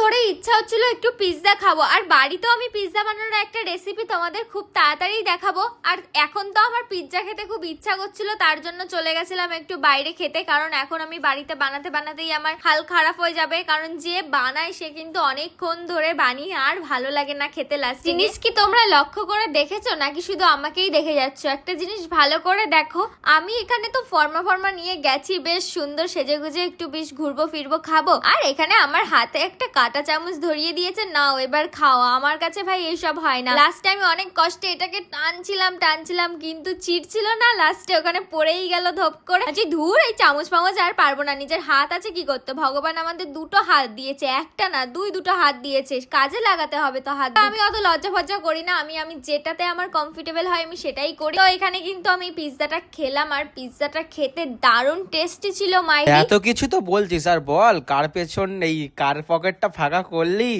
করে ইচ্ছা হচ্ছিল একটু পিৎজা খাবো, আর বাড়িতেও আমি পিৎজা বানানোর একটা রেসিপি তোমাদের খুব তাড়াতাড়ি দেখাবো। আর এখন তো আমার পিৎজা খেতে খুব ইচ্ছা করছিল, তার জন্য চলে গেছিলাম একটু বাইরে খেতে, কারণ এখন আমি বাড়িতে বানাতে বানাতেই আমার হাল খারাপ হয়ে যাবে, কারণ যে বানায় সে কিন্তু অনেকক্ষণ ধরে বানিয়ে আর ভালো লাগে না খেতে। লাস্ট জিনিস কি তোমরা লক্ষ্য করে দেখেছো নাকি শুধু আমাকেই দেখে যাচ্ছ? একটা জিনিস ভালো করে দেখো, আমি এখানে তো ফর্মা নিয়ে গেছি, বেশ সুন্দর সেজে গুজে একটু বেশ ঘুরবো ফিরবো খাবো, আর এখানে আমার হাতে একটা কাঁটা চামচ ধরিয়ে দিয়েছে, নাও এবার খাও। আমার কাছে ভাই এইসব হয় না। লাস্টে আমি অনেক কষ্টে এটাকে টানছিলাম কিন্তু চিড়ছিল না, লাস্টে ওখানে পড়েই গেল ধপ করে। আচ্ছা ধুর, এই চামচ ফামচ আর পারবো না, নিজের হাত আছে কি করতে। ভগবান আমাদের দুটো হাত দিয়েছে, একটা না দুটো হাত দিয়েছে, কাজে লাগাতে হবে তো হাত। আমি অত লজ্জা ফজ্জা করি না, আমি যেটাতে আমার কমফোর্টেবল হয় আমি সেটাই করি। তো এখানে কিন্তু আমি পিৎজাটা খেলাম, আর পিৎজাটা খেতে দারুণ টেস্টি ছিল। মাইরি এত কিছু তো বলছিস, আর বল কার পেছন নেই, কার পকেটটা ফাঁকা করলি?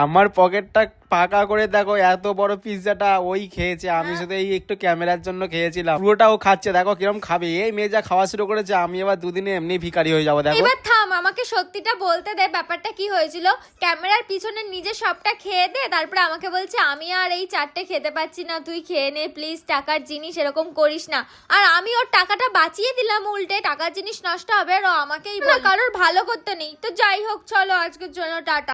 আমার পকেটটা ফাঁকা করে দেখো, এত বড় পিৎজাটা ওই খেয়েছে, আমি শুধু এই একটু ক্যামেরার জন্য খেয়েছিলাম। পুরোটাও খাচ্ছে, দেখো কিরম খাবে। এই মেয়ে যা খাওয়া শুরু করেছে, আমি এবার দুদিনে এমনি ভিখারি হয়ে যাবো। দেখো এবার থাম, আমাকে সত্যিটা বলতে দে, ব্যাপারটা কি হয়েছিল। ক্যামেরার পিছনে নিজে সবটা খেয়ে দে, তারপরে আমাকে বলছে আমি আর এই চারটে খেতে পাচ্ছি না, তুই খেয়ে নে প্লিজ, টাকার জিনিস এরকম করিস না। আর আমি ওর টাকাটা বাঁচিয়ে দিলাম, উল্টে টাকার জিনিস নষ্ট হবে আর ও আমাকেই বলে। কারোর ভালো করতে নেই। তো যাই হোক, চলো আজকের জন্য টাটা।